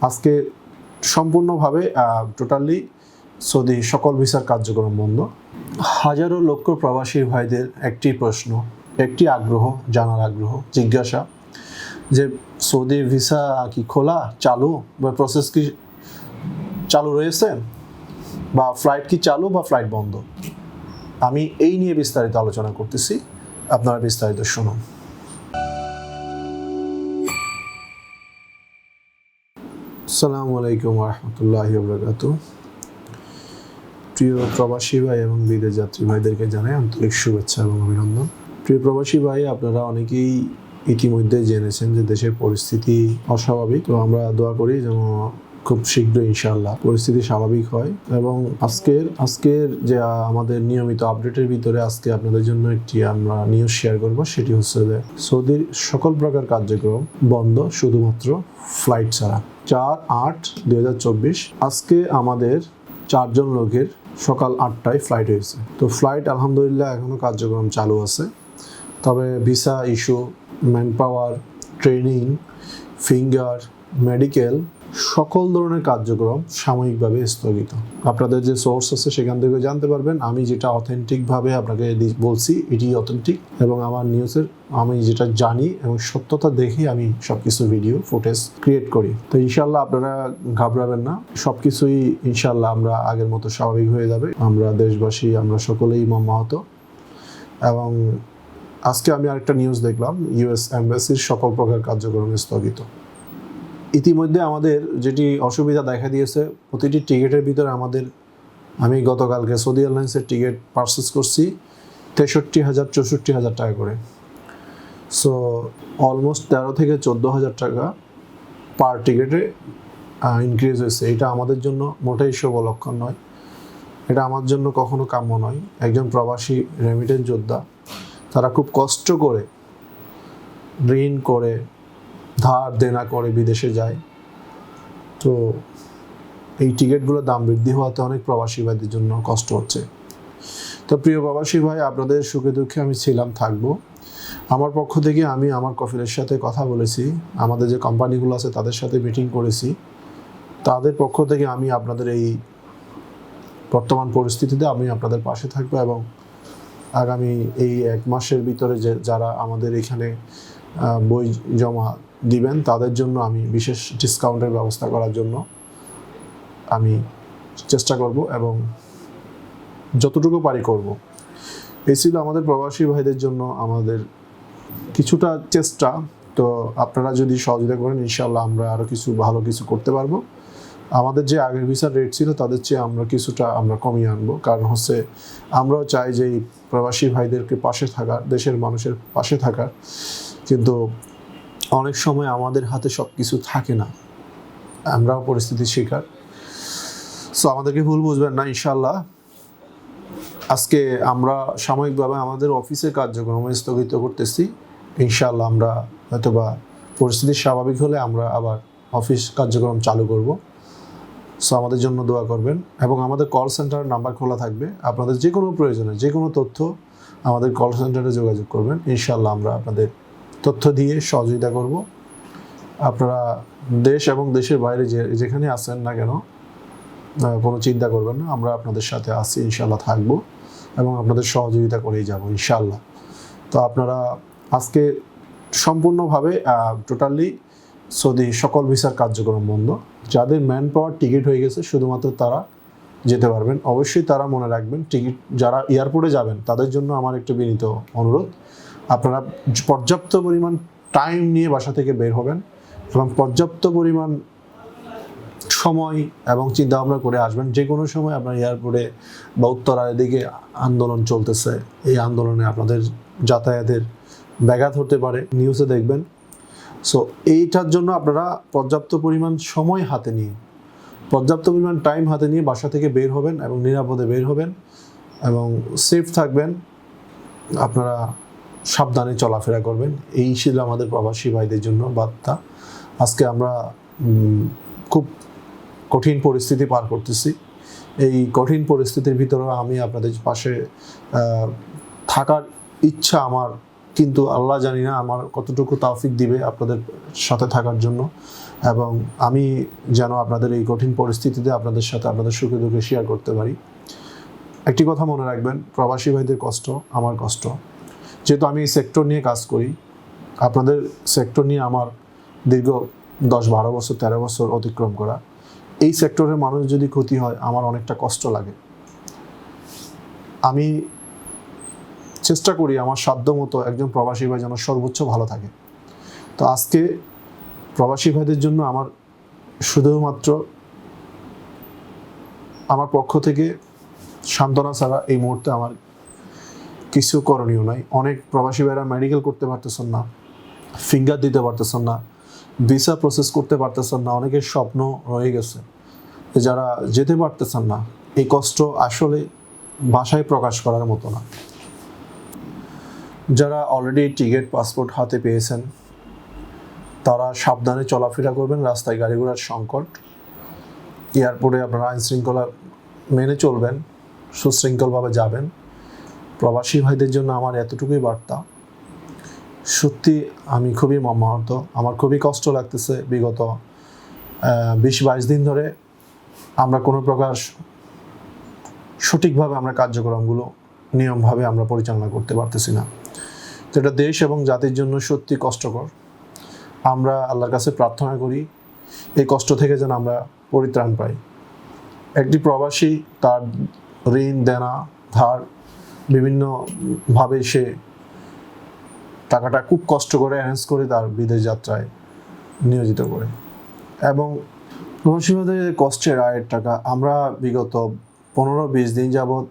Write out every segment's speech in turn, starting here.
আজকে সম্পূর্ণভাবে totally Saudi সকল ভিসার কার্যক্রম বন্ধ। হাজারো লক্ষ প্রবাসী ভাইদের একটি প্রশ্ন, একটি আগ্রহ, জানার আগ্রহ, জিজ্ঞাসা যে সৌদি ভিসা কি খোলা, চালু বা প্রসেস কি চালু রয়েছে, বা ফ্লাইট কি চালু বা ফ্লাইট বন্ধ। আমি এই নিয়ে বিস্তারিত আলোচনা করতেছি, আপনারা বিস্তারিত শুনুন। আসসালামু আলাইকুম ওয়া রাহমাতুল্লাহি ওয়া বারাকাতুহু। প্রিয় প্রবাসী ভাই এবং বিদেশ যাত্রী ভাইদেরকে জানাই আন্তরিক শুভেচ্ছা এবং অভিনন্দন। প্রিয় প্রবাসী ভাই, আপনারা অনেকেই ইতিমধ্যে জেনেছেন যে দেশের পরিস্থিতি অস্বাভাবিক। তো আমরা দোয়া করি যেন খুব শীঘ্রই ইনশাআল্লাহ পরিস্থিতি স্বাভাবিক হয়। এবং আজকের যে আমাদের নিয়মিত আপডেটের ভিতরে আজকে আপনাদের জন্য একটি আমরা নিউজ শেয়ার করব, সেটি হচ্ছে যে সৌদির সকল প্রকার কার্যক্রম বন্ধ, শুধুমাত্র ফ্লাইট ছাড়া। 4/8/2024 আজকে আমাদের 4 জন লোকের সকাল 8টায় ফ্লাইট হয়েছে। তো ফ্লাইট আলহামদুলিল্লাহ এখনও কার্যক্রম চালু আছে, তবে visa issue, man power, training, finger, medical সকল ধরনের কার্যক্রম সাময়িকভাবে স্থগিত। আপনাদের যে সোর্স আছে সেখান থেকে জানতে পারবেন। আমি যেটা অথেন্টিকভাবে আপনাকে বলছি এটি অথেন্টিক, এবং আমার নিউজের আমি যেটা জানি এবং সত্যতা দেখে আমি সব কিছু ভিডিও ফুটেজ ক্রিয়েট করি। তো ইনশাল্লাহ আপনারা ঘাবড়াবেন না, সব কিছুই ইনশাল্লাহ আমরা আগের মতো স্বাভাবিক হয়ে যাবে। আমরা দেশবাসী, আমরা সকলেই মর্মাহত। এবং আজকে আমি আরেকটা নিউজ দেখলাম, ইউএস এম্বাসির সকল প্রকার কার্যক্রম স্থগিত। ইতিমধ্যে আমাদের যেটি অসুবিধা দেখা দিয়েছে, প্রতিটি টিকিটের ভিতরে আমি গতকালকে সৌদি এয়ারলাইন্সের টিকিট পারচেস করছি 63,000 64,000 টাকা করে। সো অলমোস্ট 13 থেকে 14,000 টাকা পার টিকিটে ইনক্রিজ হয়েছে। এটা আমাদের জন্য মোটেই শুভ লক্ষণ নয়, এটা আমার জন্য কখনো কাম্য নয়। একজন প্রবাসী রেমিটেন্স যোদ্ধা, তারা খুব কষ্ট করে, ঋণ করে, ধার দেনা করে বিদেশে যায়। তো এই টিকিটগুলোর দাম বৃদ্ধি হওয়াতে অনেক প্রবাসী ভাইদের জন্য কষ্ট হচ্ছে। তো প্রিয় প্রবাসী ভাই, আপনাদের সুখে দুঃখে আমি ছিলাম, থাকবো। আমার পক্ষ থেকে আমি আমার কফিলের সাথে কথা বলেছি, আমাদের যে কোম্পানিগুলো আছে তাদের সাথে মিটিং করেছি। তাদের পক্ষ থেকে আমি আপনাদের এই বর্তমান পরিস্থিতিতে আমি আপনাদের পাশে থাকবো, এবং আগামী এই 1 মাসের ভিতরে যারা আমাদের এখানে বই জমা দিবেন তাদের জন্য আমি বিশেষ ডিসকাউন্টের ব্যবস্থা করার জন্য আমি চেষ্টা করব, এবং যতটুকু পারি করব। এই ছিল আমাদের প্রবাসী ভাইদের জন্য আমাদের কিছুটা চেষ্টা। তো আপনারা যদি সহযোগিতা করেন, ইনশাআল্লাহ আমরা আরও কিছু ভালো কিছু করতে পারবো। আমাদের যে আগের ভিসার রেট ছিল তাদের চেয়ে আমরা কিছুটা কমিয়ে আনবো, কারণ হচ্ছে আমরাও চাই যে এই প্রবাসী ভাইদেরকে পাশে থাকার, দেশের মানুষের পাশে থাকার। কিন্তু অনেক সময় আমাদের হাতে সব কিছু থাকে না, আমরাও পরিস্থিতির শিকার। সো আমাদেরকে ভুল বুঝবেন না। ইনশাআল্লাহ আজকে আমরা সাময়িকভাবে আমাদের অফিসের কার্যক্রম স্থগিত করতেছি। ইনশাআল্লাহ আমরা হয়তোবা পরিস্থিতি স্বাভাবিক হলে আমরা আবার অফিস কার্যক্রম চালু করব। সো আমাদের জন্য দোয়া করবেন, এবং আমাদের কল সেন্টারের নাম্বার খোলা থাকবে। আপনাদের যে কোনো প্রয়োজনে, যে কোনো তথ্য আমাদের কল সেন্টারে যোগাযোগ করবেন। ইনশাআল্লাহ আমরা আপনাদের তথ্য দিয়ে সহযোগিতা করব। আপনারা দেশ এবং দেশের বাইরে যেখানে আছেন না কেন, কোনো চিন্তা করবেন না, আমরা আপনাদের সাথে আছি, ইনশাআল্লাহ থাকবো এবং আপনাদের সহযোগিতা করেই যাব ইনশাআল্লাহ। তো আপনারা আজকে সম্পূর্ণভাবে টোটালি সৌদি সকল ভিসার কার্যক্রম বন্ধ। যাদের ম্যান পাওয়ার টিকিট হয়ে গেছে শুধুমাত্র তারা যেতে পারবেন। অবশ্যই তারা মনে রাখবেন, টিকিট যারা এয়ারপোর্টে যাবেন তাদের জন্য আমার একটু বিনীত অনুরোধ, আপনারা পর্যাপ্ত পরিমাণ টাইম নিয়ে বাসা থেকে বের হবেন, এবং পর্যাপ্ত পরিমাণ সময় এবং চিন্তাভাবনা করে আসবেন। যে কোনো সময় আপনার এয়ারপোর্টে বা উত্তরার দিকে আন্দোলন চলতেছে, এই আন্দোলনে আপনাদের যাতায়াতের ব্যাঘাত হতে পারে, নিউজে দেখবেন। সো এইটার জন্য আপনারা পর্যাপ্ত পরিমাণ সময় হাতে নিয়ে, পর্যাপ্ত পরিমাণ টাইম হাতে নিয়ে বাসা থেকে বের হবেন এবং নিরাপদে বের হবেন এবং সেফ থাকবেন। আপনারা সাবধানে চলাফেরা করবেন। এই ছিল আমাদের প্রবাসী ভাইদের জন্য বার্তা। আজকে আমরা খুব কঠিন পরিস্থিতি পার করতেছি। এই কঠিন পরিস্থিতির ভিতরেও আমি আপনাদের পাশে থাকার ইচ্ছা আমার কিন্তু আল্লাহ জানি না আমার কতটুকু তৌফিক দিবে আপনাদের সাথে থাকার জন্য, এবং আমি যেন আপনাদের এই কঠিন পরিস্থিতিতে আপনাদের সাথে আপনাদের সুখে দুঃখে শেয়ার করতে পারি। একটি কথা মনে রাখবেন, প্রবাসী ভাইদের কষ্ট আমার কষ্ট। যেহেতু আমি এই সেক্টর নিয়ে কাজ করি, আপনাদের সেক্টর নিয়ে আমার দীর্ঘ 10-12 বছর 13 বছর অতিক্রম করা, এই সেক্টরের মানুষ যদি ক্ষতি হয় আমার অনেকটা কষ্ট লাগে। আমি চেষ্টা করি আমার সাধ্য মতো একজন প্রবাসী ভাই যেন সর্বোচ্চ ভালো থাকে। তো আজকে প্রবাসী ভাইদের জন্য আমার শুধুমাত্র আমার পক্ষ থেকে সান্ত্বনা ছাড়া এই মুহূর্তে আমার কিছু করণীয় নাই। অনেক প্রবাসী ভাইরা মেডিকেল করতে পারতেছেন না, ফিঙ্গার দিতে পারতেছেন না, ভিসা প্রসেস করতে পারতেছেন না, অনেকের স্বপ্ন রয়ে গেছে, যারা যেতে পারতেছেন না। এই কষ্ট আসলে ভাষায় প্রকাশ করার মতো না। যারা অলরেডি টিকিট পাসপোর্ট হাতে পেয়েছেন তারা সাবধানে চলাফেরা করবেন। রাস্তায় গাড়ি ঘোড়ার সংকট, এয়ারপোর্টে আপনারা আইন শৃঙ্খলা মেনে চলবেন, সুশৃঙ্খলভাবে যাবেন। প্রবাসী ভাইদের জন্য আমার এতটুকুই বার্তা। সত্যি আমি খুবই মর্মাহত, আমার খুবই কষ্ট লাগতেছে। বিগত 20-22 দিন ধরে আমরা কোনো প্রকার সঠিকভাবে আমরা কার্যক্রমগুলো নিয়মভাবে আমরা পরিচালনা করতে পারতেছি না। তো এটা দেশ এবং জাতির জন্য সত্যি কষ্টকর। আমরা আল্লাহর কাছে প্রার্থনা করি এই কষ্ট থেকে যেন আমরা পরিত্রাণ পাই। একটি প্রবাসী তার ঋণ দেনা ধার বিভিন্নভাবে সে টাকাটা খুব কষ্ট করে অ্যারেঞ্জ করে তার বিদেশ যাত্রায় নিয়োজিত করে, এবং প্রবাসীদের কষ্টের আয়ের টাকা আমরা বিগত 15-20 দিন যাবৎ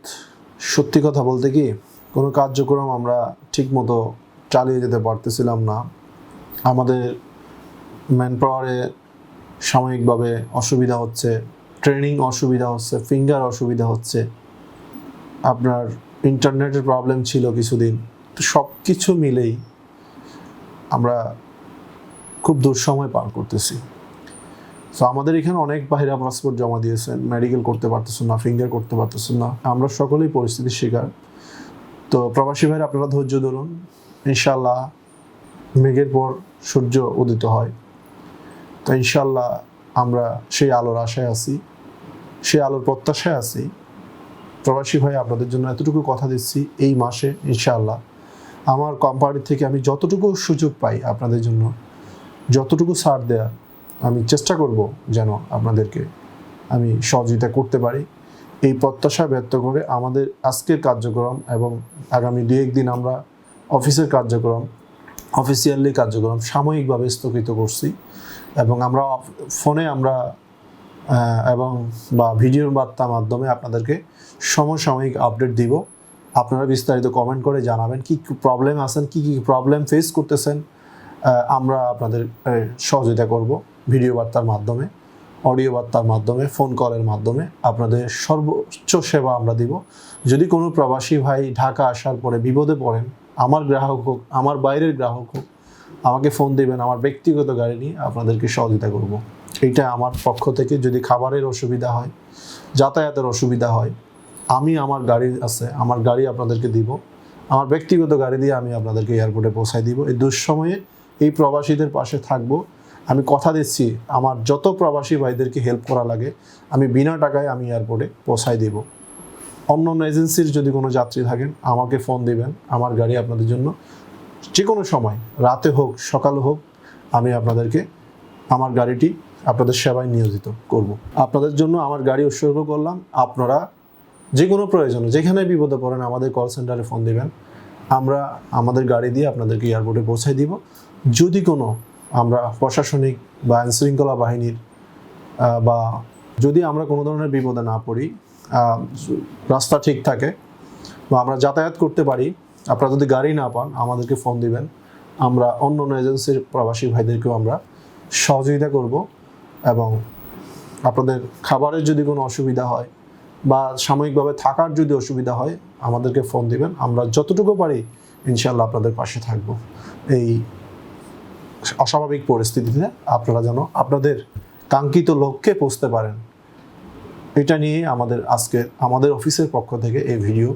সত্যি কথা বলতে কি কোনো কার্যক্রম আমরা ঠিকমতো চালিয়ে যেতে পারতেছিলাম না। আমাদের ম্যান পাওয়ারে সাময়িকভাবে অসুবিধা হচ্ছে, ট্রেনিং অসুবিধা হচ্ছে, ফিঙ্গার অসুবিধা হচ্ছে, আপনার ইন্টারনেটের প্রবলেম ছিল কিছুদিন। তো সব কিছু মিলেই আমরা খুব দুঃসময় পার করতেছি। তো আমাদের এখানে অনেক বাহিরা পাসপোর্ট জমা দিয়েছেন, মেডিকেল করতে পারতেছেন না, ফিঙ্গার করতে পারতেছেন না। আমরা সকলেই পরিস্থিতির শিকার। তো প্রবাসী ভাইরা আপনারা ধৈর্য ধরুন, ইনশাল্লাহ মেঘের পর সূর্য উদিত হয়। তো ইনশাল্লাহ আমরা সেই আলোর আশায় আছি, সেই আলোর প্রত্যাশায় আছি। প্রবাসী ভাই আপনাদের জন্য এতটুকু কথা দিচ্ছি, এই মাসে ইনশাআল্লাহ আমার কোম্পানি থেকে আমি যতটুকু সুযোগ পাই আপনাদের জন্য, যতটুকু ছাড় দেওয়ার আমি চেষ্টা করব যেন আপনাদেরকে আমি সহযোগিতা করতে পারি। এই প্রত্যাশা ব্যক্ত করে আমাদের আজকের কার্যক্রম এবং আগামী 2-1 দিন আমরা অফিসের কার্যক্রম, অফিসিয়ালি কার্যক্রম সাময়িকভাবে স্থগিত করছি, এবং আমরা ফোনে আমরা এবং বা ভিডিওর বার্তার মাধ্যমে আপনাদেরকে সমসাময়িক আপডেট দিব। আপনারা বিস্তারিত কমেন্ট করে জানাবেন কি প্রবলেম আছেন, কি প্রবলেম ফেস করতেছেন। আমরা আপনাদের সহযোগিতা করব ভিডিও বার্তার মাধ্যমে, অডিও বার্তার মাধ্যমে, ফোন কলের মাধ্যমে আপনাদের সর্বোচ্চ সেবা আমরা দিব। যদি কোনো প্রবাসী ভাই ঢাকা আসার পরে বিপদে পড়েন, আমার গ্রাহক হোক আমার বাইরের গ্রাহক হোক, আমাকে ফোন দিবেন, আমার ব্যক্তিগত গাড়ি নিয়ে আপনাদেরকে সহযোগিতা করব। এইটা আমার পক্ষ থেকে। যদি খাবারের অসুবিধা হয়, যাতায়াতের অসুবিধা হয়, আমি আমার গাড়ি আছে, আমার গাড়ি আপনাদেরকে দিব, আমার ব্যক্তিগত গাড়ি দিয়ে আমি আপনাদেরকে এয়ারপোর্টে পৌঁছায় দিব। এই দুঃসময়ে এই প্রবাসীদের পাশে থাকব। আমি কথা দিচ্ছি আমার যত প্রবাসী ভাইদেরকে হেল্প করা লাগে আমি বিনা টাকায় আমি এয়ারপোর্টে পৌঁছায় দিব। অন্য এজেন্সির যদি কোনো যাত্রী থাকেন আমাকে ফোন দিবেন, আমার গাড়ি আপনাদের জন্য যে কোনো সময়, রাতে হোক সকাল হোক, আমি আপনাদেরকে আমার গাড়িটি আপনাদের সেবায় নিয়োজিত করব। আপনাদের জন্য আমার গাড়ি উৎসর্গ করলাম। আপনারা যে কোনো প্রয়োজনে যেখানে বিপদে পড়েন আমাদের কল সেন্টারে ফোন দিবেন, আমরা আমাদের গাড়ি দিয়ে আপনাদেরকে এয়ারপোর্টে পৌঁছায় দিব। যদি কোনো আমরা প্রশাসনিক বা আইনশৃঙ্খলা বাহিনীর বা যদি আমরা কোনো ধরনের বিপদে না পড়ি, রাস্তা ঠিক থাকে বা আমরা যাতায়াত করতে পারি, আপনারা যদি গাড়ি না পান আমাদেরকে ফোন দিবেন। আমরা অন্য এজেন্সির প্রবাসী ভাইদেরকেও আমরা সহযোগিতা করব, এবং আপনাদের খাবারের যদি কোনো অসুবিধা হয় বা সাময়িকভাবে থাকার যদি অসুবিধা হয় আমাদেরকে ফোন দিবেন। আমরা যতটুকু পারি ইনশাআল্লাহ আপনাদের পাশে থাকব। এই অস্বাভাবিক পরিস্থিতিতে আপনারা যেন আপনাদের কাঙ্ক্ষিত লক্ষ্যে পৌঁছতে পারেন, এটা নিয়ে আমাদের অফিসের পক্ষ থেকে এই ভিডিও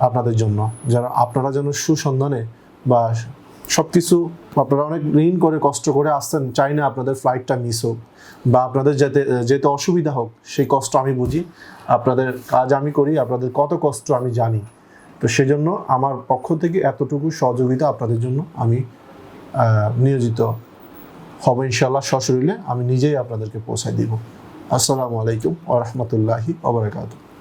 আপনাদের জন্য, যারা আপনারা যেন সুসন্ধানে বা সব কিছু আপনারা অনেক ঋণ করে কষ্ট করে আসছেন, চাই না আপনাদের ফ্লাইটটা মিস হোক বা আপনাদের যেতে যেতে অসুবিধা হোক, সেই কষ্ট আমি বুঝি। আপনাদের কাজ আমি করি, আপনাদের কত কষ্ট আমি জানি। তো সেজন্য আমার পক্ষ থেকে এতটুকু সহযোগিতা আপনাদের জন্য আমি নিয়োজিত হব ইনশাআল্লাহ। সশরীরে আমি নিজেই আপনাদেরকে পৌঁছায় দিব। আসসালামু আলাইকুম ওয়া রাহমাতুল্লাহি ওয়া বারাকাতুহু।